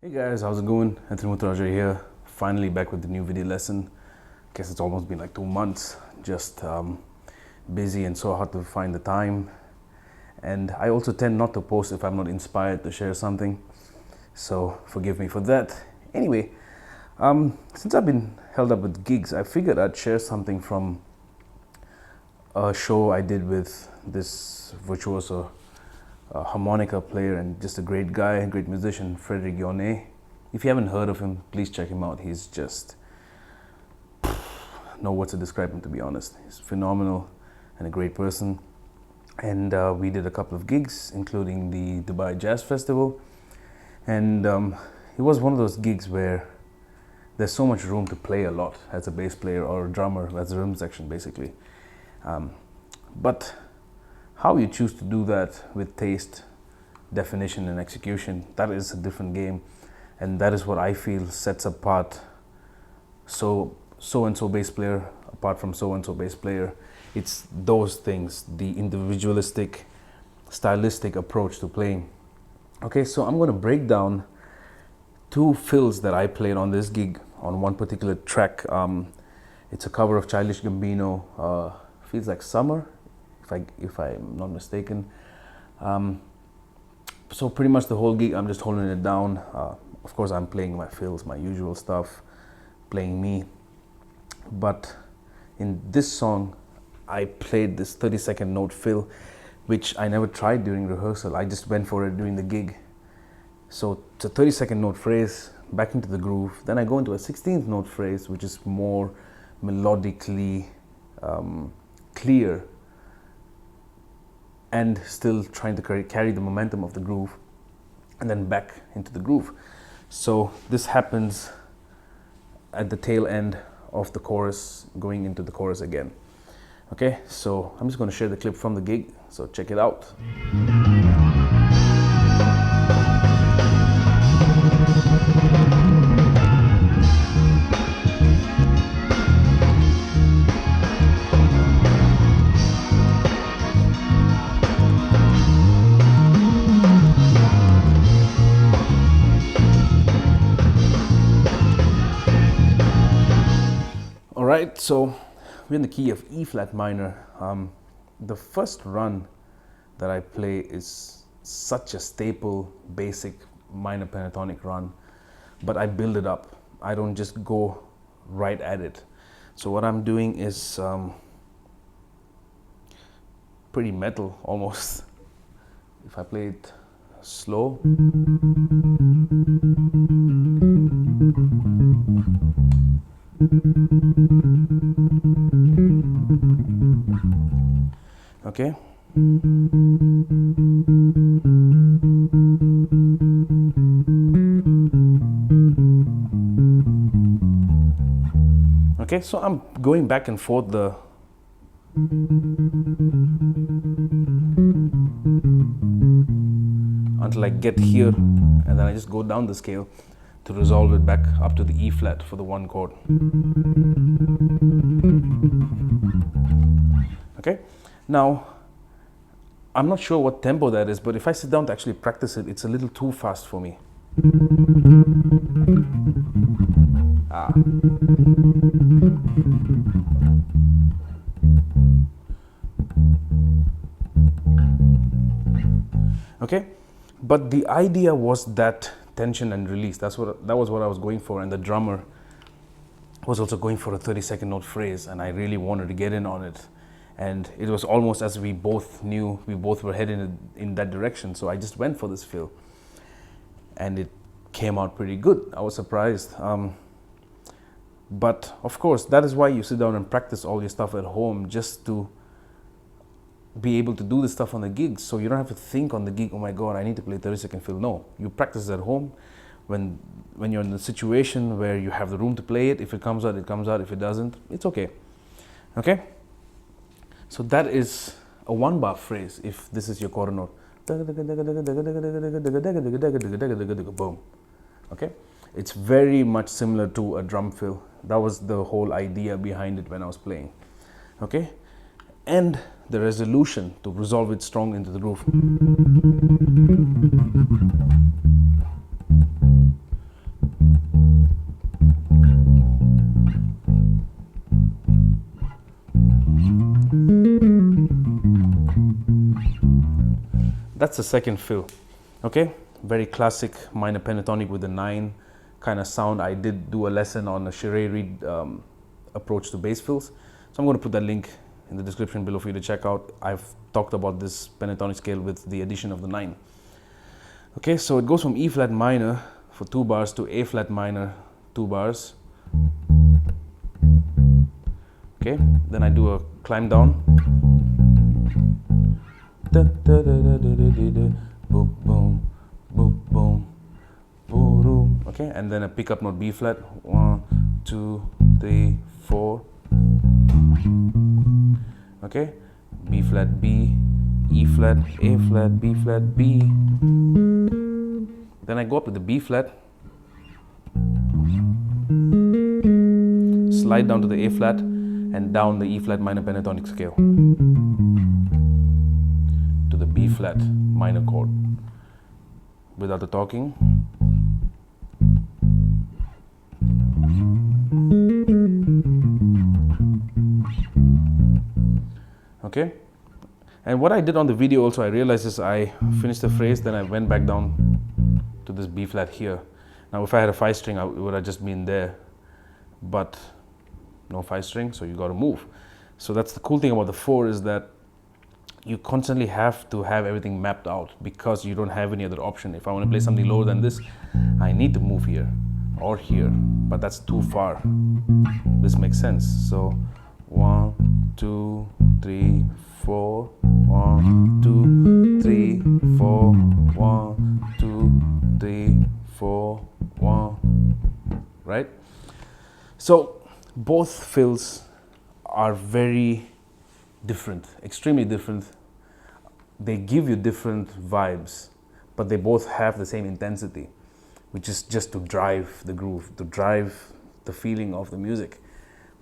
Hey guys, how's it going? Muthurajah here, finally back with the new video lesson. Guess it's almost been like 2 months, just busy and so hard to find the time. And I also tend not to post if I'm not inspired to share something, so forgive me for that. Anyway, since I've been held up with gigs, I figured I'd share something from a show I did with this virtuoso harmonica player and just a great guy, great musician, Frederic Yonnet. If you haven't heard of him, please check him out. He's just no words to describe him, to be honest. He's phenomenal and a great person. And we did a couple of gigs, including the Dubai Jazz Festival. And it was one of those gigs where there's so much room to play a lot as a bass player or a drummer, as a rhythm section basically. But how you choose to do that with taste, definition and execution, that is a different game. And that is what I feel sets apart so-and-so bass player apart from so-and-so bass player. It's those things, the individualistic, stylistic approach to playing. Okay, so I'm going to break down 2 fills that I played on this gig on one particular track. It's a cover of Childish Gambino, Feels Like Summer, if I'm not mistaken. So pretty much the whole gig I'm just holding it down. Of course I'm playing my fills, my usual stuff, playing me. But in this song I played this 30-second note fill, which I never tried during rehearsal. I just went for it during the gig. So it's a 30-second note phrase, back into the groove. Then I go into a 16th note phrase, which is more melodically clear and still trying to carry the momentum of the groove, and then back into the groove. So this happens at the tail end of the chorus, going into the chorus again. Okay, so I'm just going to share the clip from the gig, so check it out. Alright, so we're in the key of E flat minor. The first run that I play is such a staple, basic minor pentatonic run, but I build it up. I don't just go right at it. So what I'm doing is pretty metal almost. If I play it slow, okay. Okay, so I'm going back and forth until I get here, and then I just go down the scale to resolve it back up to the E flat for the one chord. Okay, now I'm not sure what tempo that is, but if I sit down to actually practice it, it's a little too fast for me. Okay, but the idea was that tension and release. That was what I was going for, and the drummer was also going for a 30-second note phrase, and I really wanted to get in on it. And it was almost as we both knew we both were heading in that direction, so I just went for this fill, and it came out pretty good. I was surprised. But of course, that is why you sit down and practice all your stuff at home, just to be able to do this stuff on the gigs, so you don't have to think on the gig, oh my god, I need to play 30-second fill. No, you practice at home when you're in the situation where you have the room to play it. If it comes out, it comes out. If it doesn't, it's okay. Okay, so that is a 1-bar phrase. If this is your quarter note, boom. Okay, it's very much similar to a drum fill. That was the whole idea behind it when I was playing. Okay, and the resolution to resolve it strong into the groove. that's the second fill. Okay, very classic minor pentatonic with the 9 kind of sound. I did do a lesson on a Sheree Reed approach to bass fills, so I'm going to put that link in the description below for you to check out. I've talked about this pentatonic scale with the addition of the 9. Okay, so it goes from E flat minor for 2 bars to A flat minor 2 bars. Okay, then I do a climb down. Da, da, da, da, da, da, da. Boom, boom, boom, boom, boom. Okay, and then a pickup note B flat. 1, 2, 3, 4. Okay, B flat B, E flat, A flat, B flat B. Then I go up to the B flat, slide down to the A flat, and down the E flat minor pentatonic scale to the B flat minor chord without the talking. Okay, and what I did on the video also, I realized is I finished the phrase, then I went back down to this B flat here. Now if I had a 5 string, it would have just been there, but no 5 string, so you got to move. So that's the cool thing about the 4, is that you constantly have to have everything mapped out, because you don't have any other option. If I want to play something lower than this, I need to move here or here, but that's too far. This makes sense. So 1, 2, 3, 4. 1, 2, 3, 4. 1, 2, 3, 4. 1. Right? So both fills are very different, extremely different. They give you different vibes, but they both have the same intensity, which is just to drive the groove, to drive the feeling of the music.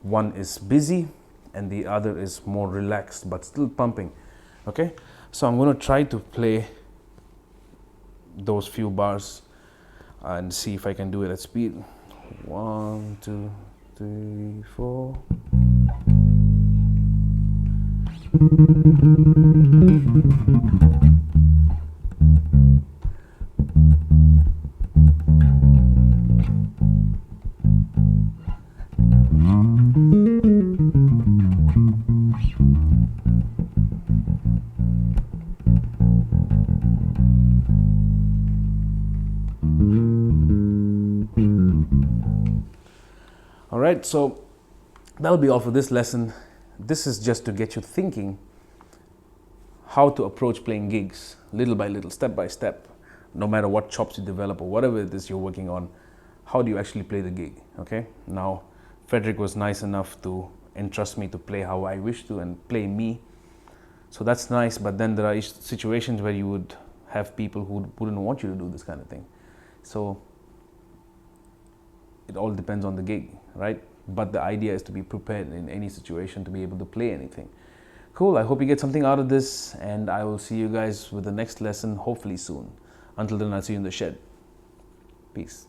One is busy and the other is more relaxed, but still pumping. Okay, so I'm going to try to play those few bars and see if I can do it at speed. 1, 2, 3, 4. Alright, so that'll be all for this lesson. This is just to get you thinking how to approach playing gigs, little by little, step by step. No matter what chops you develop or whatever it is you're working on, how do you actually play the gig, okay? Now, Frederic was nice enough to entrust me to play how I wish to and play me. So that's nice, but then there are situations where you would have people who wouldn't want you to do this kind of thing. So it all depends on the gig, right? But the idea is to be prepared in any situation to be able to play anything. Cool, I hope you get something out of this, and I will see you guys with the next lesson hopefully soon. Until then, I'll see you in the shed. Peace.